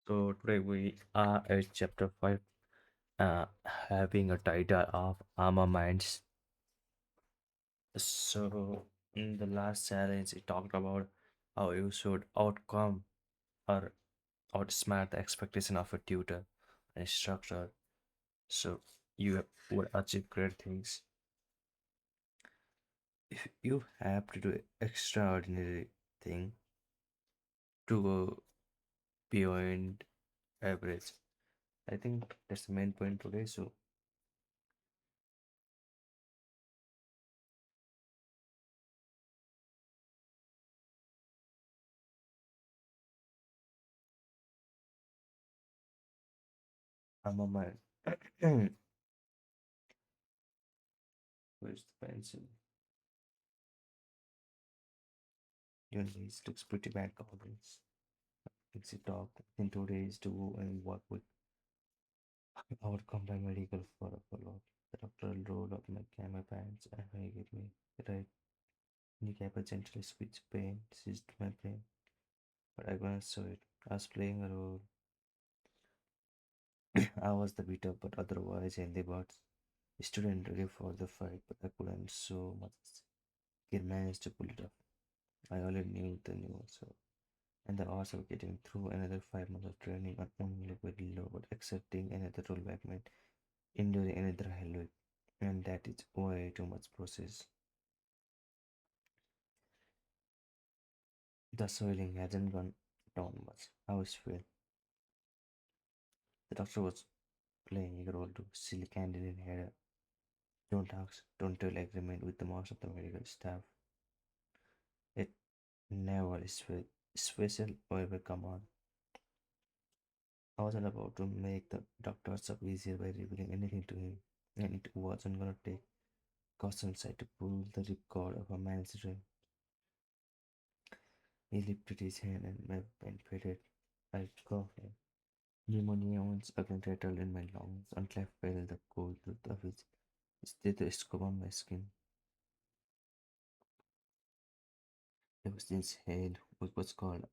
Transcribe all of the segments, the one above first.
So today we are at chapter 5, having a title of Armor Minds. So in the last challenge, it talked about how you should outcome or outsmart the expectation of a tutor, an instructor. So you would achieve great things. If you have to do extraordinary thing to go beyond average, I think that's the main point today. So Armor Mind. Where's the pencil? Your list looks pretty bad always. Fix it up in 2 days to go and work with outcome by medical for a follow-up. The doctor rolled up my camera pants and he gave me the right kneecap a gentle switch pain seized my brain. But I couldn't saw it. I was playing a role. I was the beater but otherwise healthy but student ready for the fight, but I couldn't so much. He managed to pull it off. I already knew the news, so and the odds of getting through another 5 months of training are only very low, but accepting another rollback meant enduring another hell week, and that is way too much process. The swelling hasn't gone down much. I was feel the doctor was playing a role to silly candidate had a don't ask, don't tell agreement with the most of the medical staff. It never is special or ever come on. I wasn't about to make the doctor's job easier by revealing anything to him, and it wasn't gonna take caution side to pull the ripcord of a man's dream. He lifted his hand and my pen faded. I coughed. Pneumonia once again rattled in my lungs until I felt the cold truth of his stethoscope on my skin. It was this hail, which was called.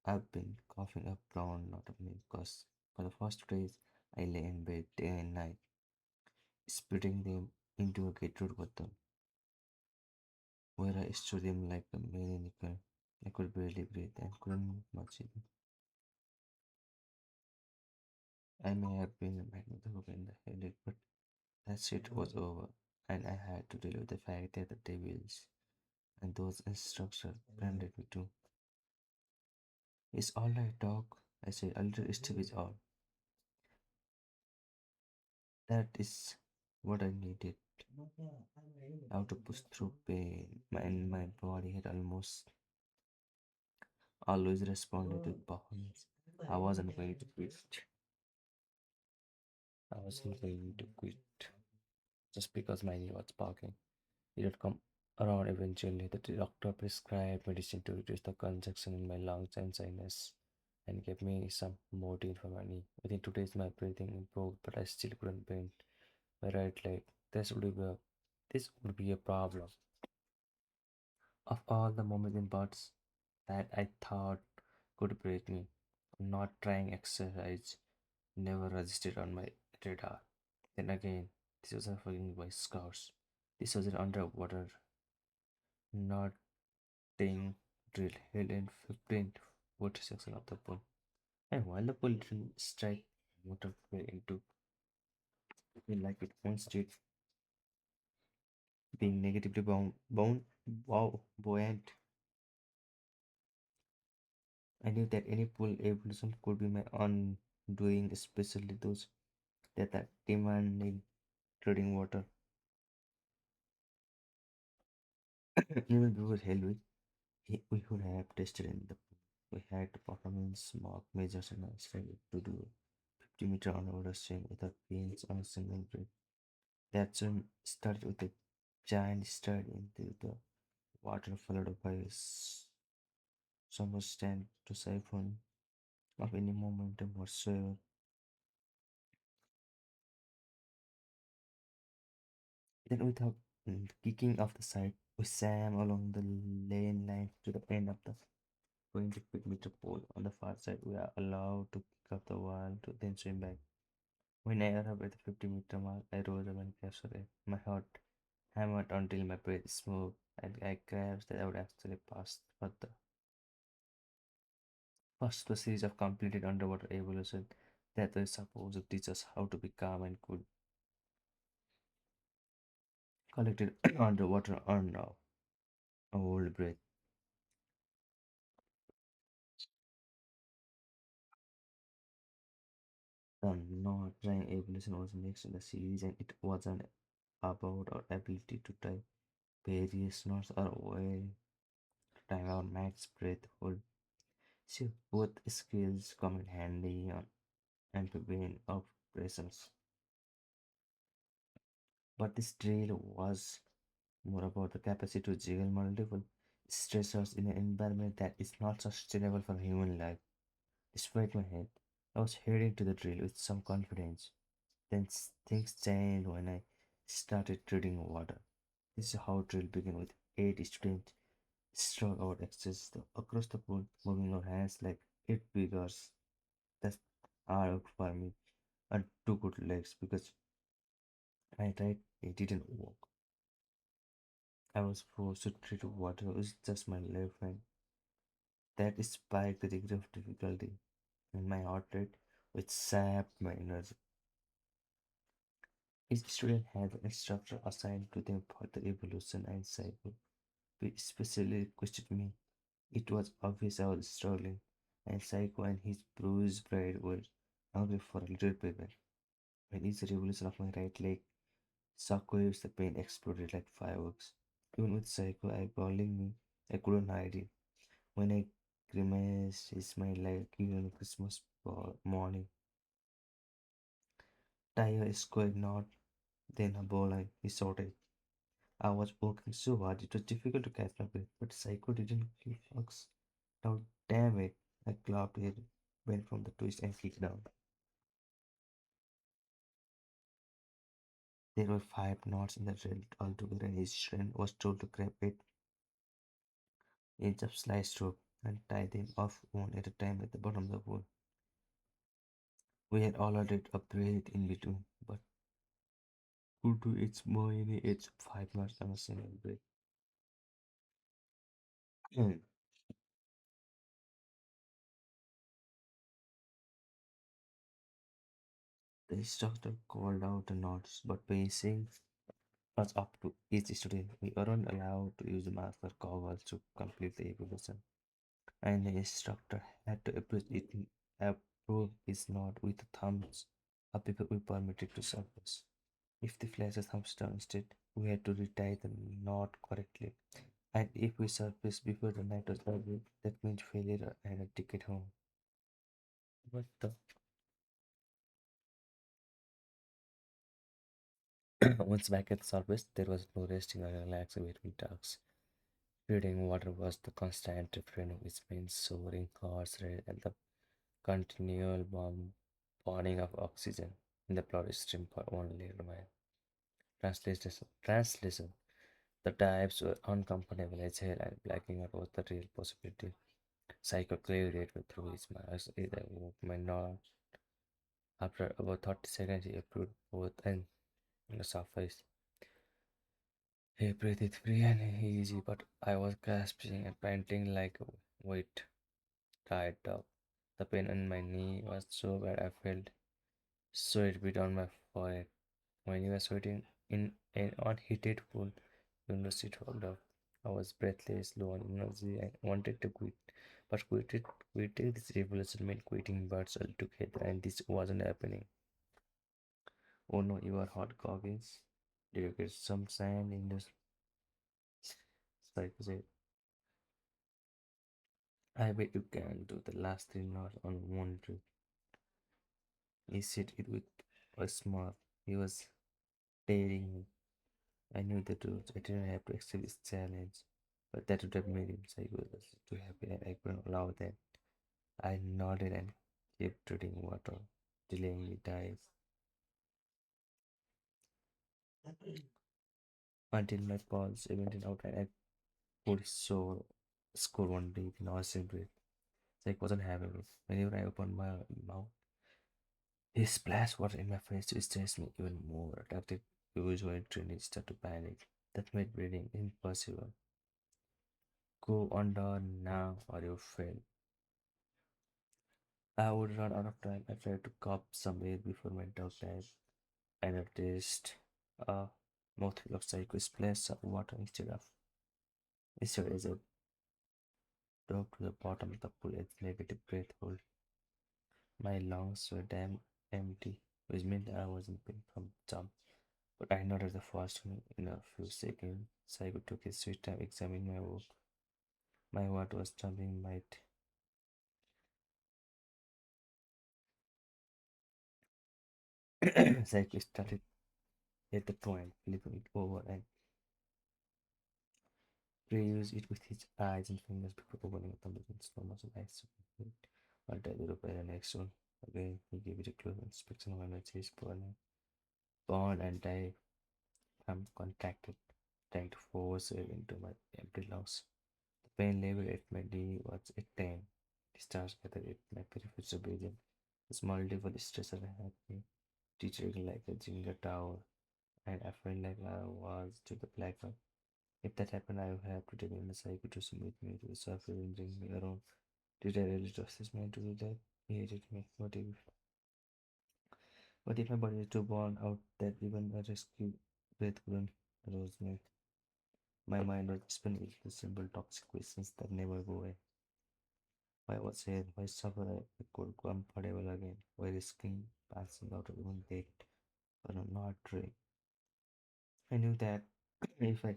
I've been coughing up ground, not of me, because for the first 2 days I lay in bed day and night, spitting them into a Gatorade bottle, where I stood him like a maniacal. I could barely breathe and couldn't move much either. I may have been a man with a hook in the head, but that shit was over, and I had to deal with the fact that the devils and those instructors branded me too. It's all right, doc. I said, a little stiff is all. That is what I needed. How to push through pain, and my body had almost always responded with performance. I wasn't going to quit. I wasn't going to quit just because my knee was barking. It would come around eventually. The doctor prescribed medicine to reduce the congestion in my lungs and sinus and gave me some morphine for my knee. Within 2 days, my breathing improved, but I still couldn't bend my right leg. This would be a problem. Of all the moments in parts that I thought could break me, not trying exercise never registered on my radar. Then again, this was a fucking Boy Scouts. This was an underwater, not thing drill held in 15-foot section of the pool. And while the pool didn't strike water fell into me like it once did, being negatively buoyant, I knew that any pool evolution could be my undoing, especially those that are demanding treading water. Even before Hell Week, we could have tested in the pool. We had performance mark measures and I started to do 50-meter underwater swim without pains on a single breath. That swim started with a giant stride into the water, followed by a somersault to siphon of any momentum whatsoever. Then, without kicking off the side, we swam along the lane line to the end of the 20 meter pole. On the far side, we are allowed to pick up the wall to then swim back. When I arrived at the 50-meter mark, I rose up and captured it. My heart hammered until my breath smoothed, and I grasped that I would actually pass further. First, the series of completed underwater evolution that was supposed to teach us how to be calm and cool, collected underwater on now. A whole breath. The not trying evolution was next in the series, and it wasn't about our ability to tie various knots or way time our max breath hold. So both skills come in handy on amphibian operations. But this drill was more about the capacity to juggle multiple stressors in an environment that is not sustainable for human life. Despite my head, I was heading to the drill with some confidence. Then things changed when I started treading water. This is how drill began with 8 students struck out across the pool, moving our hands like 8 figures. That are out for me and two good legs because I tried it didn't work. I was forced to treat water with just my left hand. That spiked the degree of difficulty, and my heart rate which sapped my energy. Each student had an instructor assigned to them for the evolution and cycle. We especially requested me. It was obvious I was struggling, and Psycho and his bruised bride were hungry for a little payback. When each revolution of my right leg shockwaves, the pain exploded like fireworks. Even with Psycho eyeballing me, I couldn't hide it. When I grimaced, he smiled like even on Christmas morning. Tie a square knot, then a bowline, he shouted. I was working so hard, it was difficult to catch my breath, but Psycho didn't give fucks. Now, damn it, I clapped it, went from the twist and kicked down. There were 5 knots in the drill altogether, and his friend was told to grab 8 inches of sliced rope and tie them off one at a time at the bottom of the pool. We had allotted a break in between, but could do its more in its 5 knots on a single break. And the instructor called out the knots, but pacing was up to each student. We weren't allowed to use masks or goggles to complete the evolution, and the instructor had to approve his knot with the thumbs of people we permitted to surface. If the flashes thumbs down instead, we had to retie the knot correctly. And if we surfaced before the night was over, that meant failure and a ticket home. What the? Once back at the surface, there was no resting or relaxing between talks. Feeding water was the constant refrain, which means soaring heart rate and the continual burning of oxygen in the bloodstream for only remain. Translation. The types were uncomfortable as hell and blacking out was the real possibility. Psycho cleared it through his mask. It awoke my nod. After about 30 seconds, he approved both and the surface. He breathed free and easy, but I was gasping and panting like a weight tied up. The pain in my knee was so bad I felt sweat beat on my forehead. When you were sweating in an unheated pool, university fogged up. I was breathless, low on energy, and wanted to quit. But quitting this revolution meant quitting birds altogether, and this wasn't happening. Oh no, you are hot goggles. Did you get some sand in the cycle? I bet you can do the last 3 knots on one trip. He said it with a smile. He was daring me. I knew the truth. I didn't have to accept this challenge. But that would have made him psychologically too happy and I couldn't allow that. I nodded and kept drinking water, delaying the dive until my pulse evened out and I could score one deep in awesome breath. Psych wasn't having it. Whenever I opened my mouth, his splash water in my face to stress me even more. Attracted usual trainees start to panic. That made breathing impossible. Go under now or you fail. I would run out of time. I tried to cop some air before my dog died. I noticed a mouthful of psycho splash of water instead as I dove to the bottom of the pool as negative breath hold. My lungs were damn empty, which meant I wasn't paying from jump. But I noticed the first one in a few seconds. Psycho took his sweet time examining my work. My heart was jumping might. Psycho started at the point, flipping it over and previews it with his eyes and fingers before opening up the slow motion eyes. I'll tell you the next one. Again, he gave it a close inspection of my chest, burned and died. I'm contracted, trying to force air into my empty lungs. The pain level at my knee was at 10. It starts gathered at my peripheral region. The small level stressor had me teetering like a Jenga tower, and I felt like I was to the blackout. If that happened, I would have to take in a psycho to submit me to the surface and bring me around. Did I really trust this man to do that? He hated me. What if my body is too worn out that even a rescue breath couldn't rouse me? My mind was spinning with the simple toxic questions that never go away. Why was here? Why suffer I could comfortable again? Why risking passing out of even dead for a not drink? I knew that if I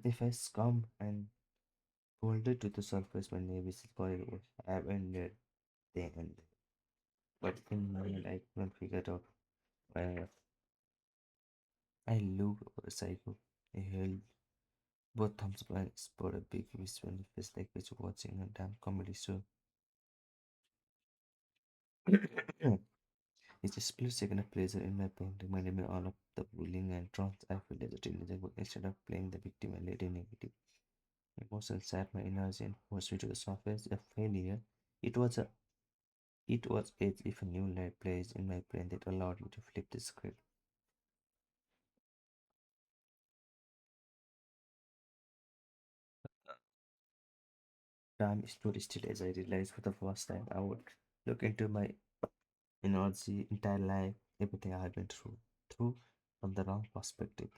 if I scum and folded to the surface, my Navy's body would have ended then and there. But in my mind, I couldn't figure it out. Why I looked over Psycho. He held both thumbs up and spurred a big whistle in his face like he's watching a damn comedy show. It's a split second of pleasure in my pain, reminded me all of the bullying and traumas I felt as a teenager, but instead of playing the victim and letting negative emotions sap my energy and forced me to the surface, a failure. It was a it was as if a new light blazed in my brain that allowed me to flip the script. Time stood still as I realized for the first time I would look into my energy, entire life, everything I had been through from the wrong perspective.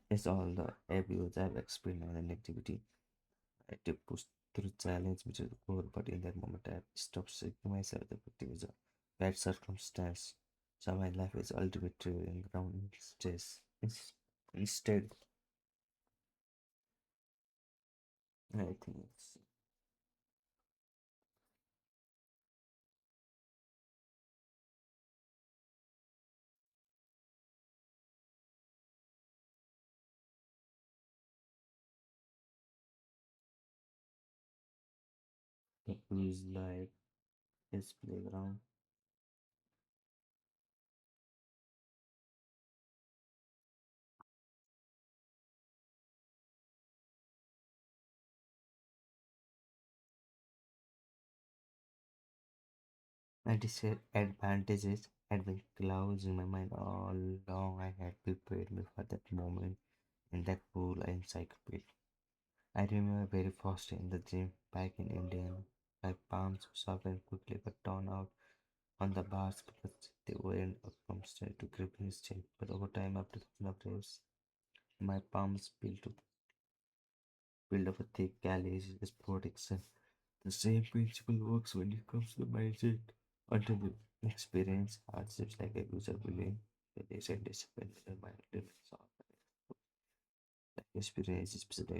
It's all the abuse I've experienced and negativity. I had to push through challenge me to the core, but in that moment I stopped seeing myself the victim is a bad circumstance. So my life is ultimately in ground stress. Instead, I think it feels like his playground. My disadvantages had been clouds in my mind all along. I had prepared me for that moment in that pool and cycloped. I remember very first day in the gym back in India. My palms softened quickly but turned out on the bars because they weren't accustomed to gripping still. But over time, after enough reps, my palms build up a thick callus as protection. The same principle works when it comes to mindset. Until the experience hardships like abuse or bullying, the and discipline and mind limits are like experience is positive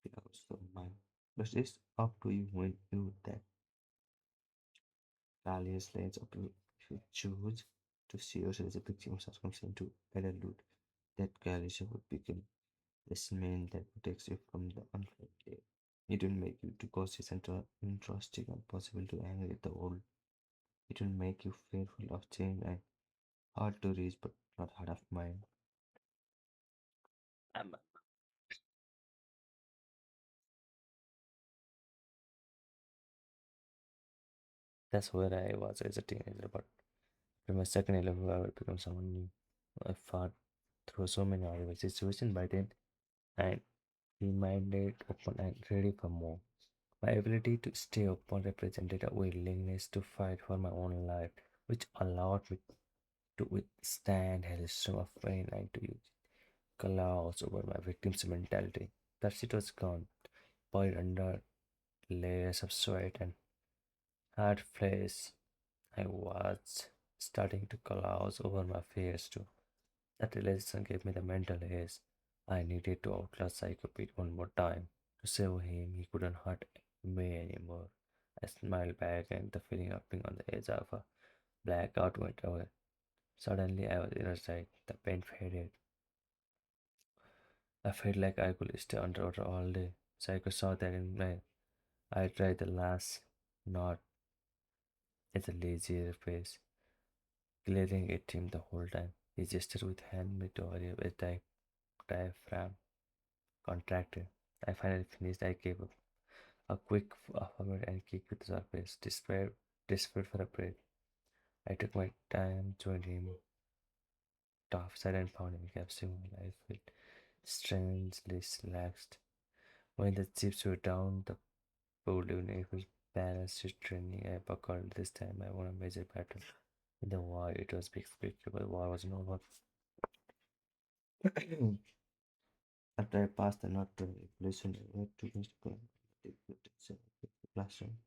because of mind. But it's up to you when you that values lens up to if you choose to see yourself as a victim of circumstance to adulthood. That coalition would become the cement that protects you from the unfair day. It will make you to cautious and intrusting and possible to angry at the old. It will make you fearful of change and hard to reach but not hard of mind. Um, That's where I was as a teenager, but in my second level, I would become someone new. I fought through so many horrible situations by then, and reminded, open, and ready for more. My ability to stay open represented a willingness to fight for my own life, which allowed me to withstand hellstorm of pain and to use claws over my victim's mentality. That shit was gone, buried under layers of sweat and hard flesh. I was starting to collapse over my fears too. That realization gave me the mental haze I needed to outlast Psychopete one more time. To save him, he couldn't hurt me anymore. I smiled back and the feeling of being on the edge of a blackout went away. Suddenly I was energized. The pain faded. I felt like I could stay underwater all day. Psycho saw that in my I tried the last knot at a lazy face, glaring at him the whole time. He gestured with hand me to hurry up as diaphragm contracted. I finally finished. I gave up a quick affirmative and kick to the surface, desperate for a breath. I took my time, joined him, topside, and found him capturing my life. Felt strangely relaxed. When the chips were down, the pool even was balanced training. I buckled this time. I won a major battle. In the war, it was big spectacle. The war was over. After I passed the not to evolution, I had to finish the classroom.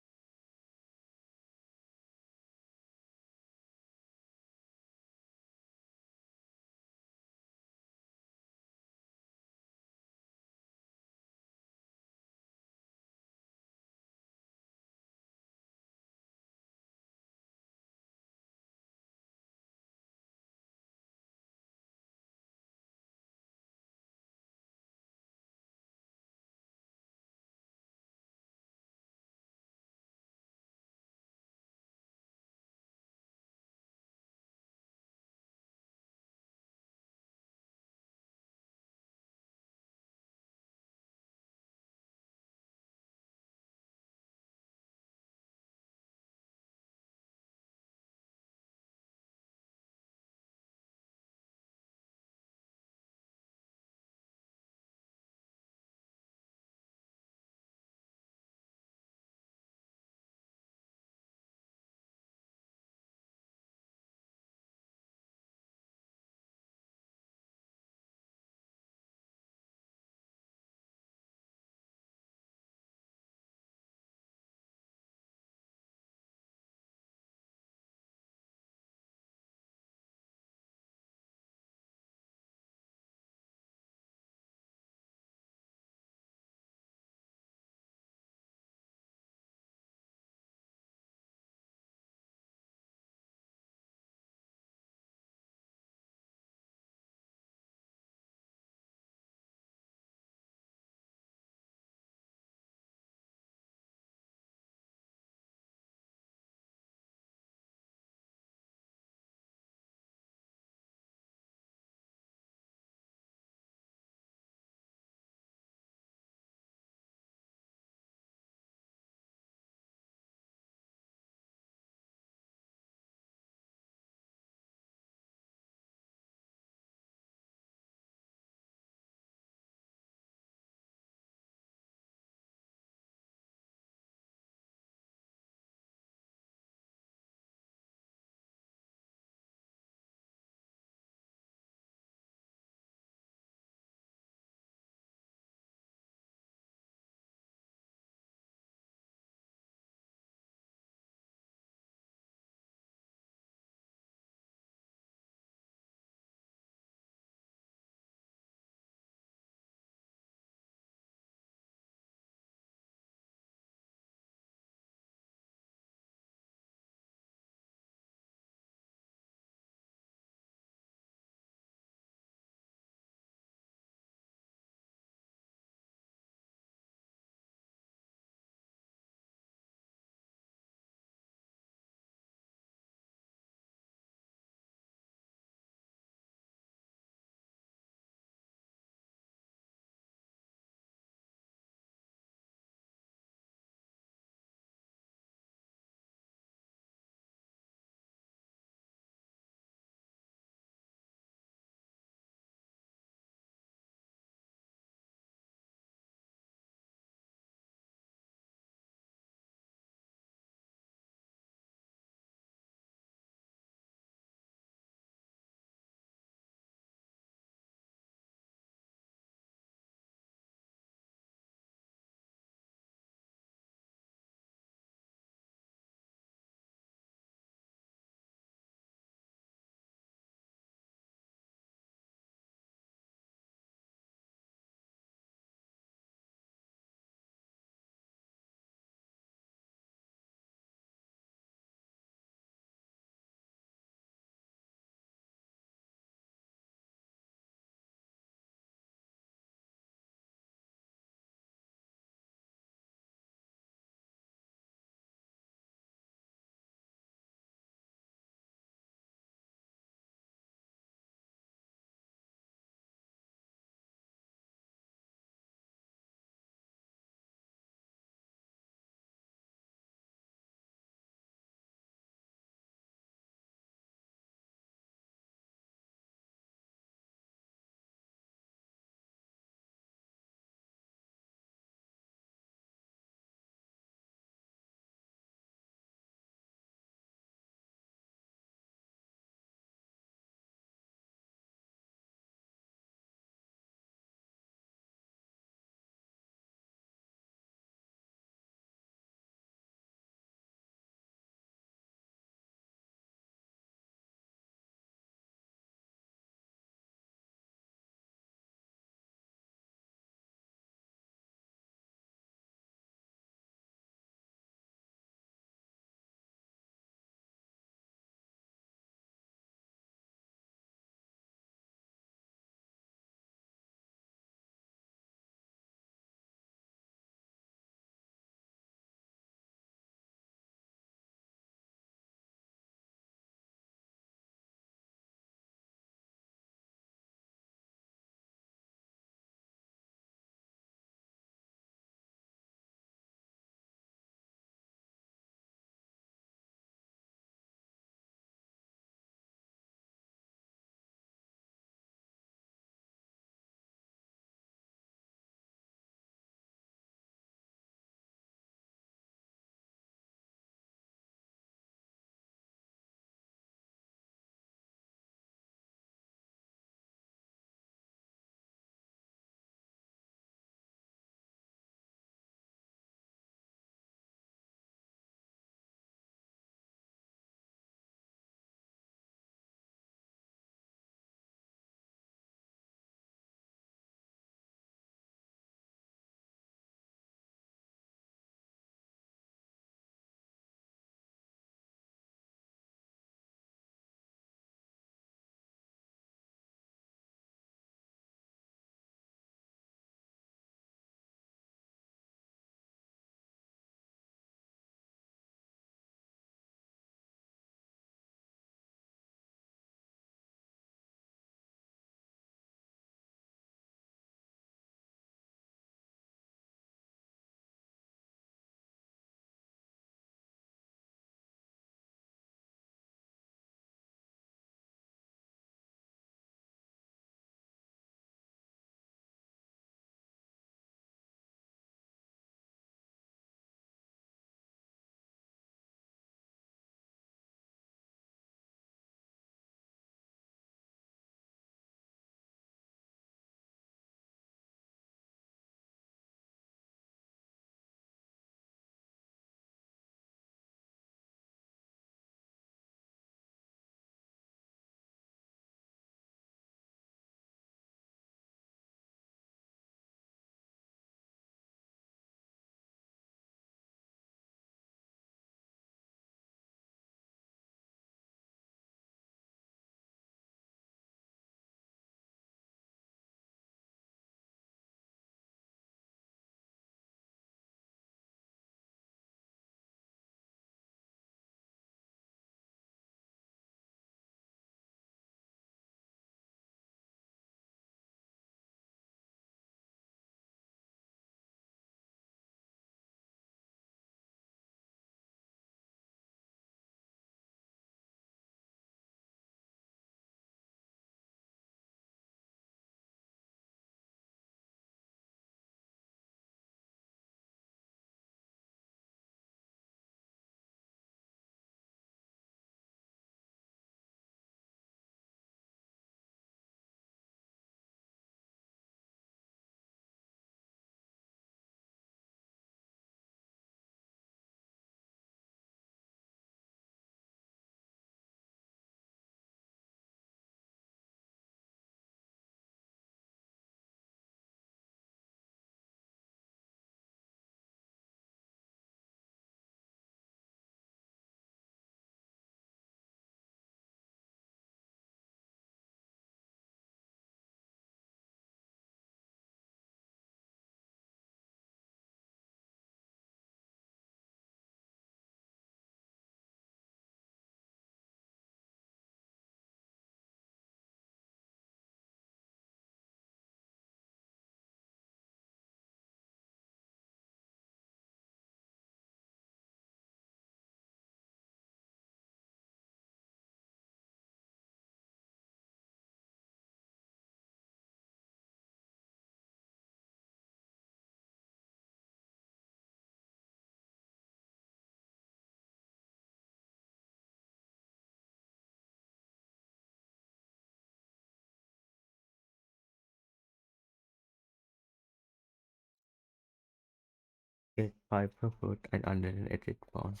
CH.5 foot and 180 pounds.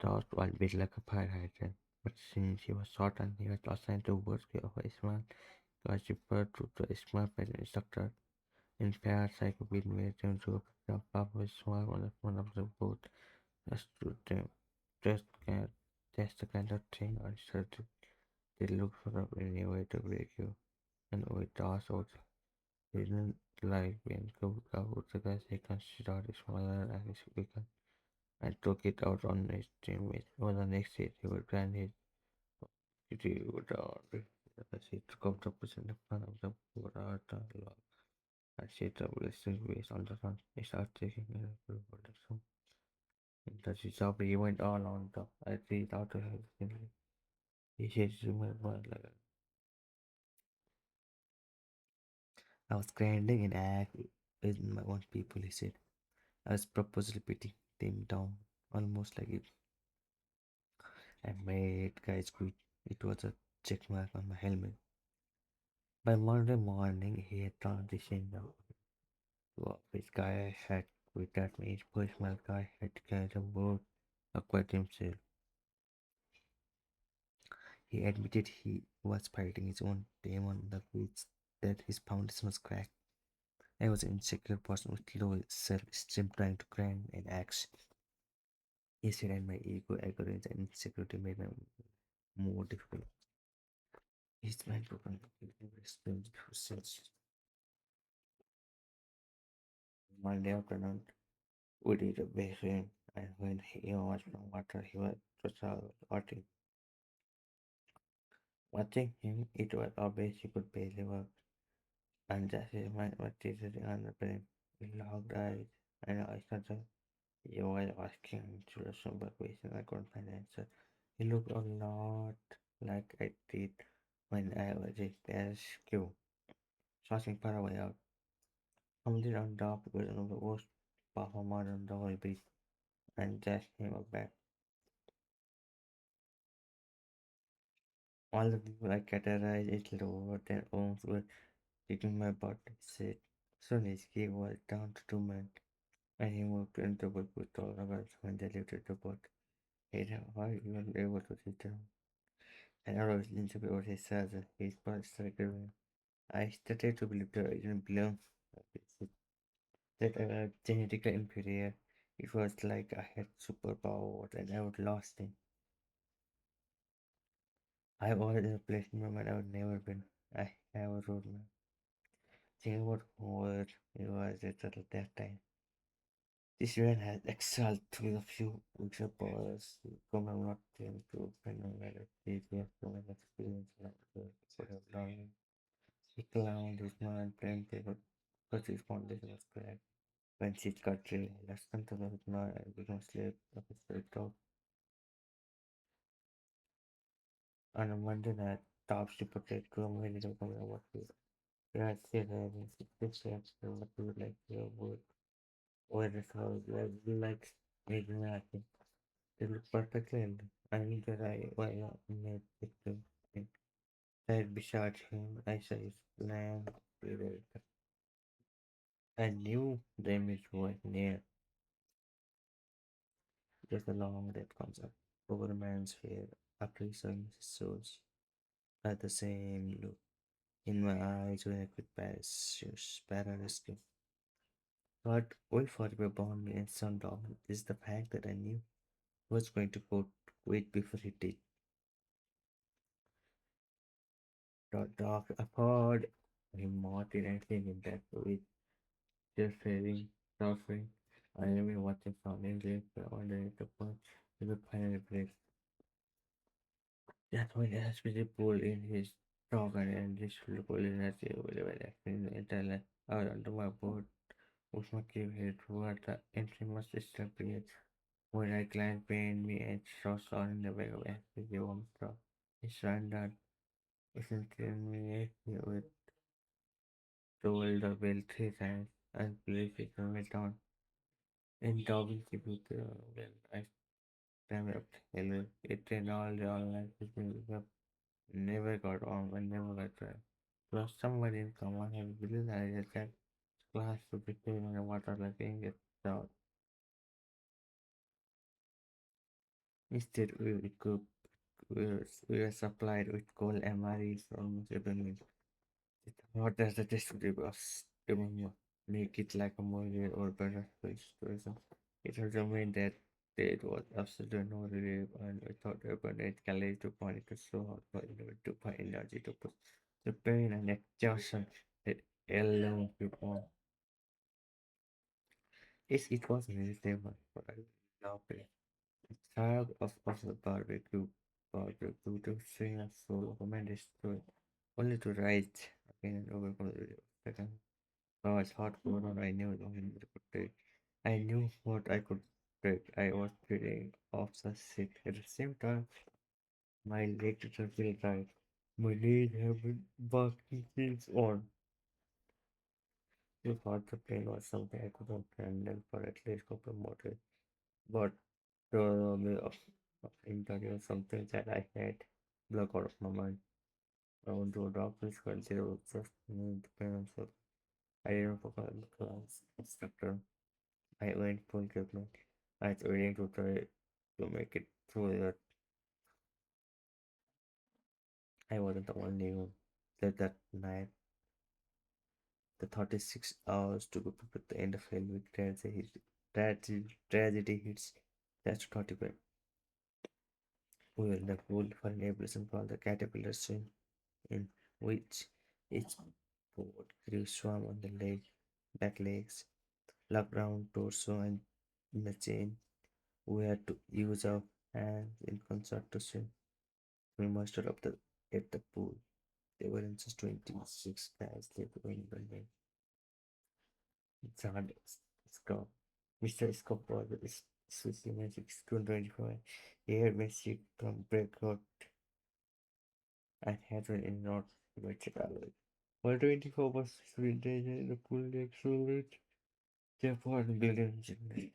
Charles was built like a fire hydrant, but since he was short and he was assigned to work of a small, he was referred to the small flight instructor. In fact, I could be made him to jump up with small on the front of the boat just to them. Just can test the kind of thing or started. They look for any way to break you. And we toss out didn't like when cooked out the guys he considered smaller and his weaker and took it out on his teammates. On the next day he would grind his kitty would as he took out the person in front of the water log and set the blistering waste on the front. He started taking it for the sun. That his job he went all on top. I see it out of his he said to my mind like I was grinding an act with my own people, he said. I was purposely beating them down, almost like it. I made guys quit. It was a check mark on my helmet. By Monday morning, he had transitioned out to office. Guy had quit. That means personal guy had to carry the boat, acquit himself. He admitted he was fighting his own demon, the which that his foundation was cracked. I was an insecure person with low self-esteem trying to grind an axe. He said, and my ego, arrogance, and insecurity made me more difficult. His mind broken. Experienced since Monday afternoon. We did a bathing, and when he was no water, he was just watching him. It was obvious he could barely walk, and just his mind was teetering on the brain. He locked eyes, and I started. He was asking me to a simple question I couldn't find an answer. He looked a lot like I did when I was a rescue, shouting far away out. Something on top was one of the worst performers on the whole beach, and just came back. All the people I categorized it lower than owns were kicking my butt, he said. Soon his key was down to 2 men, and he moved into the boat with all the girls when they lifted the boat. He had how you were able to sit down. And I was into over his surgeon. His butt started growing. I started to believe that I didn't belong. That I was genetically inferior. It was like I had superpowers and I would lost them. I was in a place in my mind I would never been. I have a roadmap. Think about where it was at that time. This event has excelled through a few weeks of pause. Come I'm not them to phenomenal previous human experience like the sort of learning. He clowned his mind playing paper, but his foundation was correct. When she got real, let's come to the now and become slave of his spirit dog. On a Monday night, top to protect to a minute of what we had said having 6 steps to what we would like to avoid. Or the house like making nothing. They look perfectly healthy. I knew that I was not made it to him. Right beside him, I saw his lamp. I knew the image was near, just a long that comes up over a man's hair after he saw his souls. I had the same look in my eyes when I could rescue. What will forever bond me and sundown is the fact that I knew he was going to quit before he did. The dog applauded him more than anything in that with just saying, suffering. I remember watching from English, but wondering if the point he would finally break. That's when the hospital pulled in his dog and this local energy available acting in Italy. I was under my boat with my cave head toward the infamous system period when I climbed pained me and saw in the back of SPG warm truck. He surrendered. Isn't me with told the bell 3 times and police me down. In talking to people when I stand up, hello, it and all the online systems up never got on and never got tried. Plus, somebody in command had believed I had that class to be clean in the water like being get out. Instead, we were supplied with cold MREs almost every meal. It thought that the test would even make it like a more real or better situation. It was meant that it was absolutely no relief, and I thought urban it can lead to panic to slow out but to find energy to push the pain and exhaustion that alone people. Yes, it was vegetable, but I loved it. Tired of the barbecue to sing a solo command story, only to rise again and overcome the second. I was hardcore and I knew what I could take. I knew what I could take. I was feeling off the sick. At the same time, my leg didn't feel right. My knees have been barking since on. I thought the pain was something I couldn't handle for at least a couple more days. But interview something that I had block out of my mind. I went to a doctor's consider was just me dependence of I didn't forget the class instructor. I went full treatment. I was waiting to try to make it through that I wasn't the only one. That night the 36 hours to go prepare the end of hell with tragedy hits. That's 35. We were in the pool for an evolution called the caterpillar swim in which each boat crew swam on the back legs, locked round torso and in a chain. We had to use our hands in concert to swim. We mustered up at the pool. There were just 26 guys left in the lake. John Scott. Mr. Scott was Switzerland Magic 225. He had magic from breakout and had in North Chicago. 124 was sprinted in the pool lake solid. Therefore, billions in the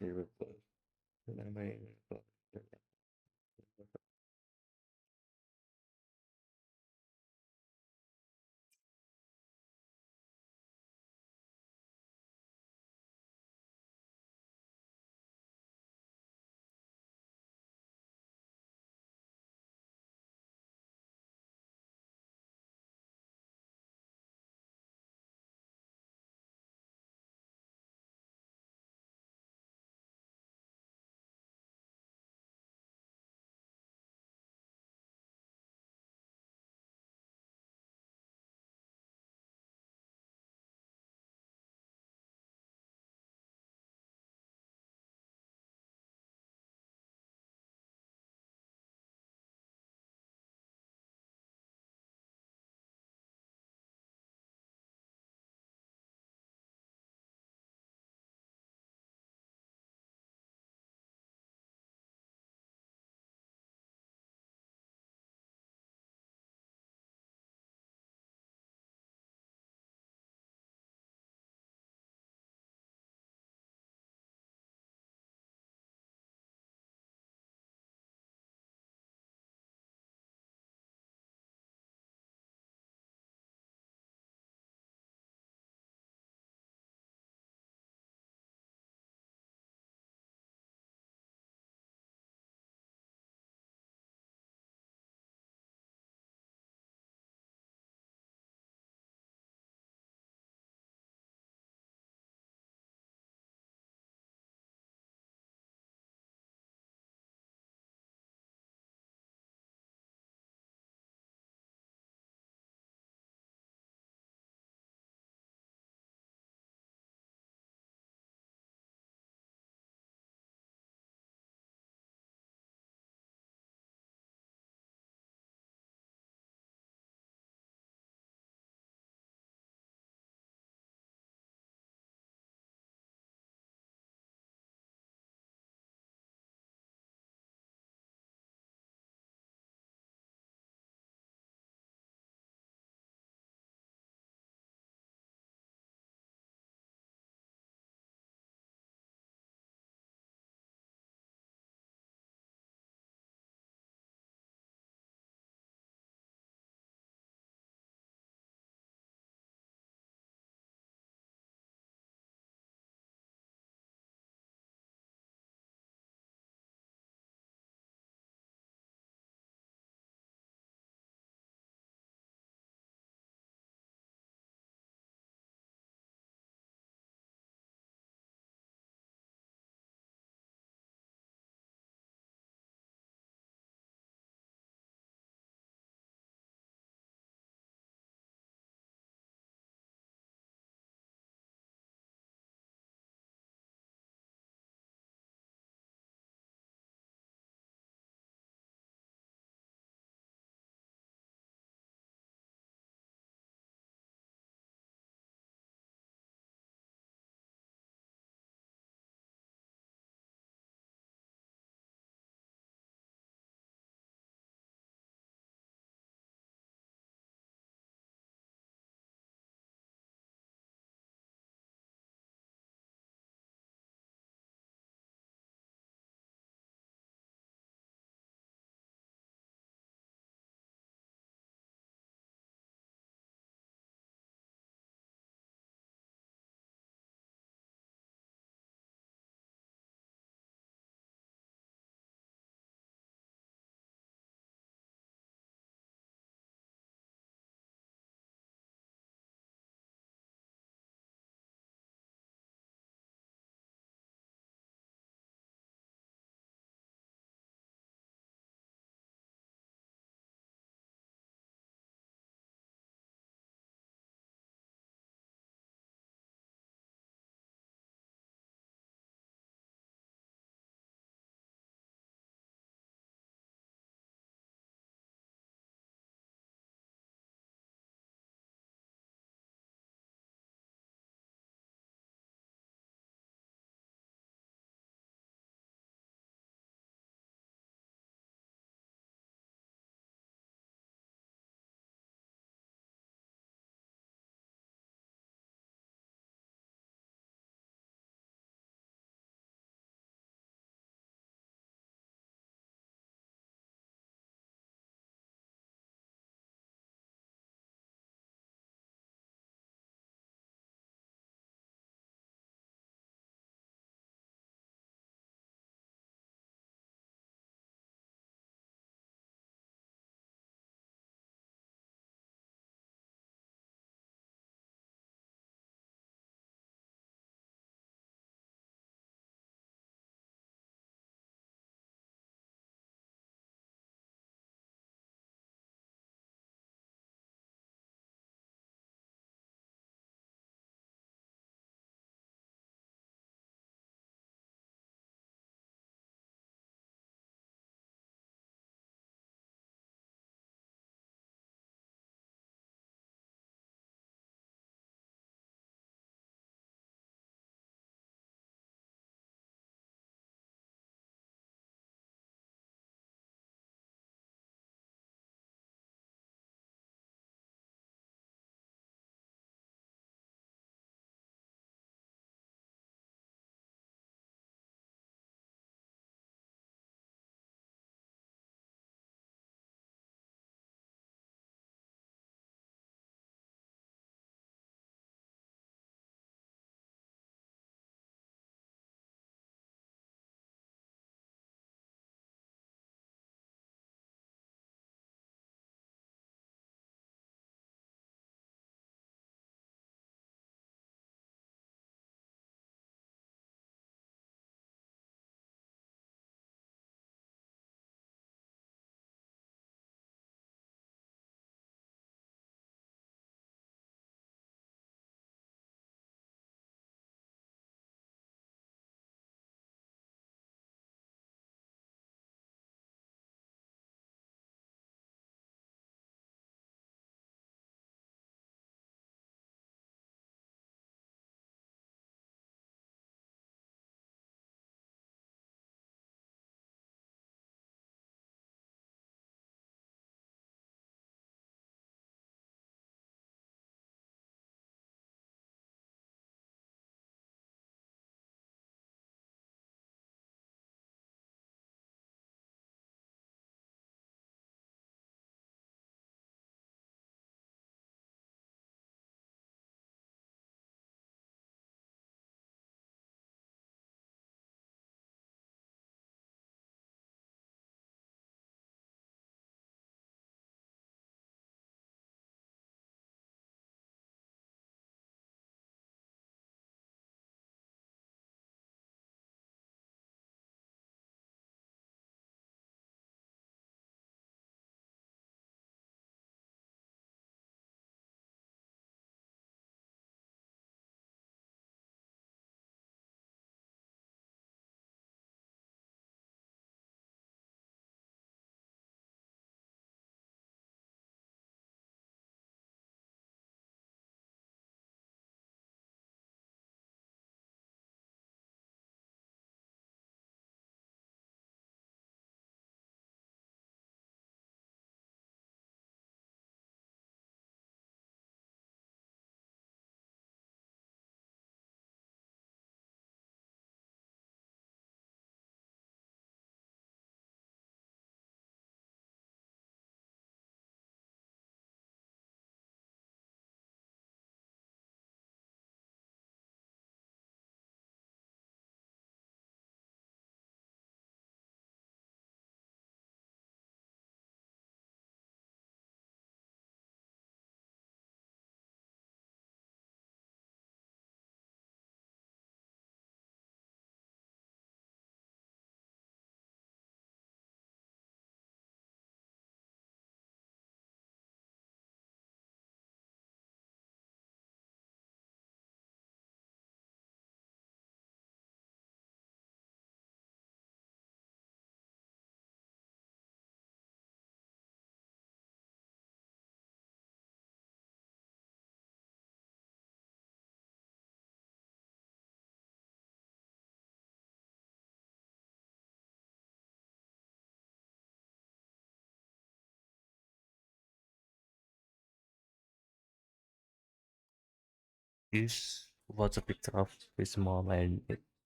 This was a picture of his mom and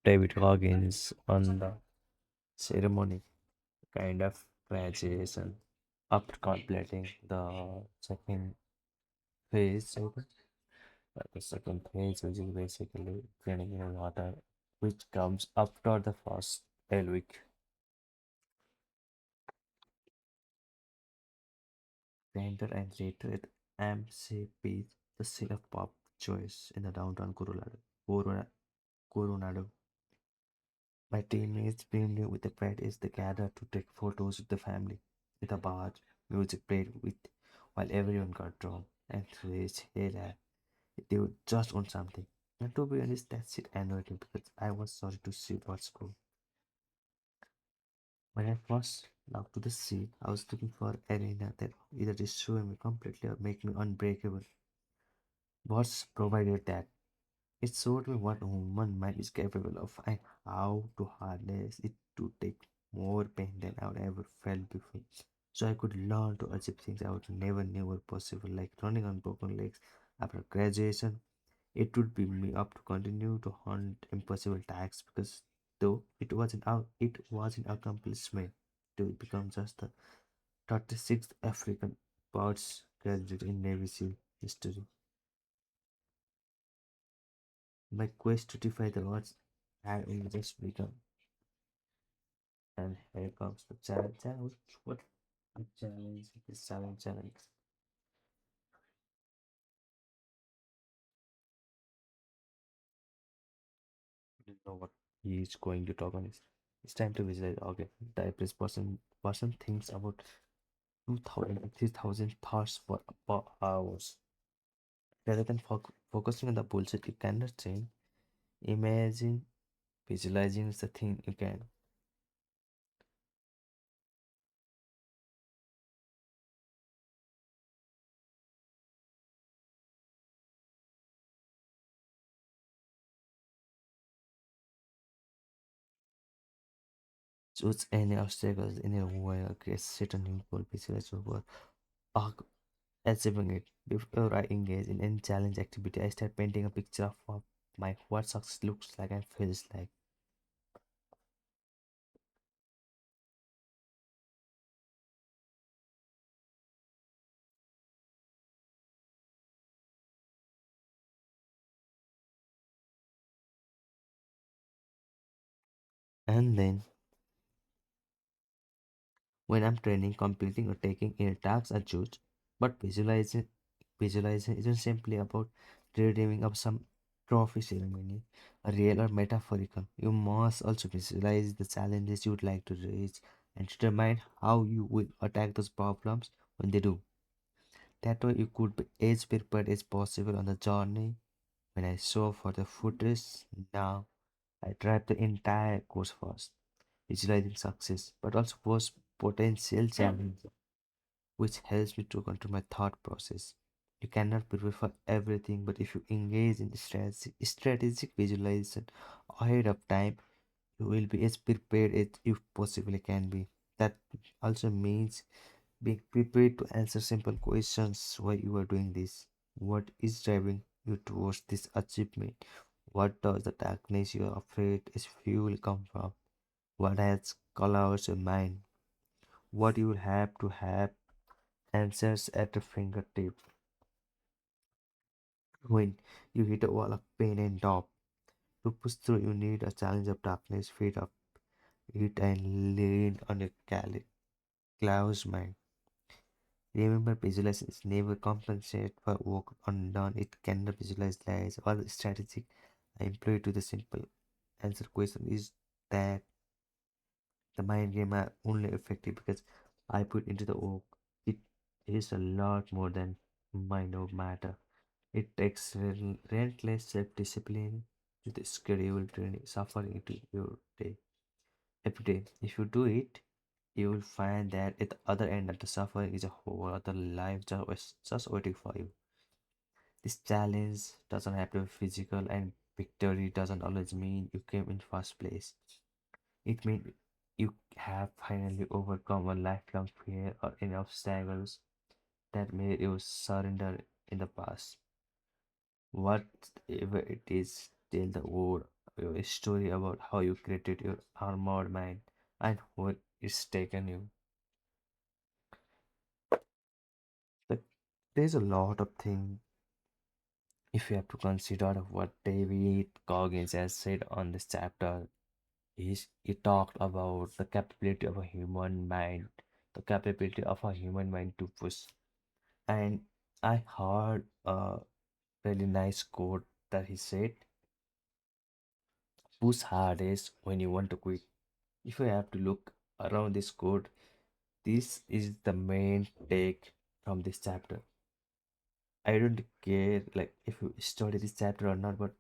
David Goggins on the ceremony, kind of graduation. After completing the second phase, the second phase, which is basically training in water, which comes after the first 12 week. Painter and later at MCP, the scene of pop choice in the downtown Coronado. My teammates beamed with the pride as they gathered to take photos with the family, with a bar, music played with while everyone got drunk and raised hell. They would just want something. And to be honest, that shit annoyed me because I was sorry to see what's cool. When I first logged to the scene, I was looking for an arena that either destroy me completely or make me unbreakable. Bots provided that. It showed me what human mind is capable of and how to harness it to take more pain than I would ever felt before. So I could learn to achieve things I would never knew were possible, like running on broken legs after graduation. It would be me up to continue to hunt impossible tasks because though it was an accomplishment to become just the 36th African birds graduate in Navy SEAL history. My quest to defy the odds had only just begun. And here comes the challenge. What a challenge is challenge. You know what he is going to talk on is. It's time to visualize. Okay, the average person thinks about 2,000 3,000 thoughts per hours. Rather than focusing on the bullshit you cannot change, imagine visualizing is the thing you can. Choose any obstacles in your way or create set a new goal, visualize your goal, or achieving it. Before I engage in any challenge activity, I start painting a picture of what success looks like and feels like. And then when I'm training, completing or taking in tasks are judged, but visualizing isn't simply about dreaming of some trophy ceremony, a real or metaphorical. You must also visualize the challenges you would like to reach and determine how you will attack those problems when they do. That way you could be as prepared as possible on the journey. When I saw for the footage, now I drive the entire course first, visualizing success, but also post potential challenge, which helps me to control my thought process. You cannot prepare for everything, but if you engage in strategic visualization ahead of time, you will be as prepared as you possibly can be. That also means being prepared to answer simple questions why you are doing this. What is driving you towards this achievement? What does the darkness you are afraid is fuel come from? What has colours your mind? What you will have to have answers at your fingertips when you hit a wall of pain and doubt. To push through, you need a challenge of darkness, feed up it, and lean on your clouds mind. Remember, visualization is never compensate for work undone. It cannot visualize lies. All the strategic I employ to the simple answer question is that the mind game are only effective because I put into the work. It is a lot more than mind or matter. It takes relentless self-discipline to the schedule training suffering into your day every day. If you do it, you will find that at the other end of the suffering is a whole other life just waiting for you. This challenge doesn't have to be physical, and victory doesn't always mean you came in first place. It means you have finally overcome a lifelong fear or any obstacles that made you surrender in the past. Whatever it is, tell the world your story about how you created your armored mind and where it's taken you. Like, there's a lot of things if you have to consider what David Goggins has said on this chapter. He talked about the capability of a human mind, the capability of a human mind to push. And I heard a really nice quote that he said, push hardest when you want to quit. If you have to look around this quote, this is the main take from this chapter. I don't care like if you study this chapter or not, but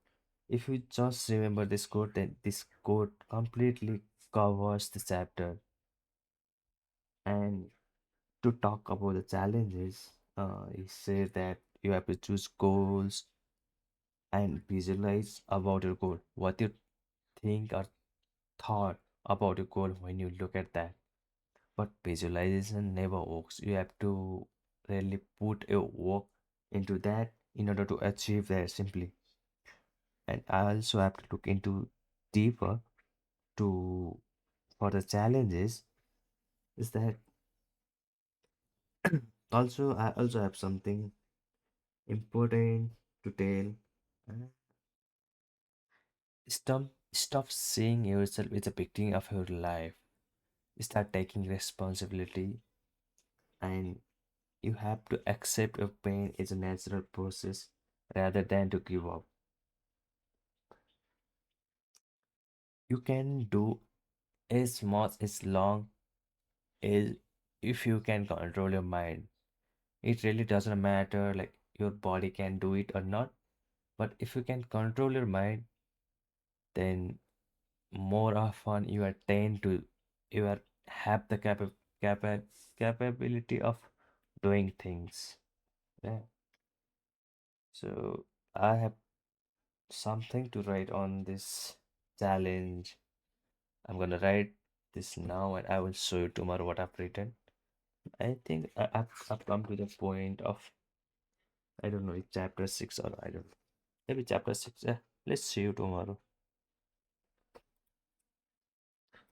if you just remember this quote, then this quote completely covers the chapter. And to talk about the challenges, he said that you have to choose goals and visualize about your goal. What you think or thought about your goal when you look at that. But visualization never works. You have to really put a work into that in order to achieve that simply. And I also have to look into deeper to for the challenges is that also I also have something important to tell. Uh, stop seeing yourself as a victim of your life. Start taking responsibility, and you have to accept your pain as a natural process rather than to give up. You can do as much as long as if you can control your mind. It really doesn't matter like your body can do it or not, but if you can control your mind, then more often you are tend to you are have the capa- capability of doing things. Yeah. So I have something to write on this challenge. I'm gonna write this now and I will show you tomorrow what I've written. I think I've come to the point of I don't know, it's chapter 6 or I don't know. Maybe chapter 6. Yeah. Let's see you tomorrow.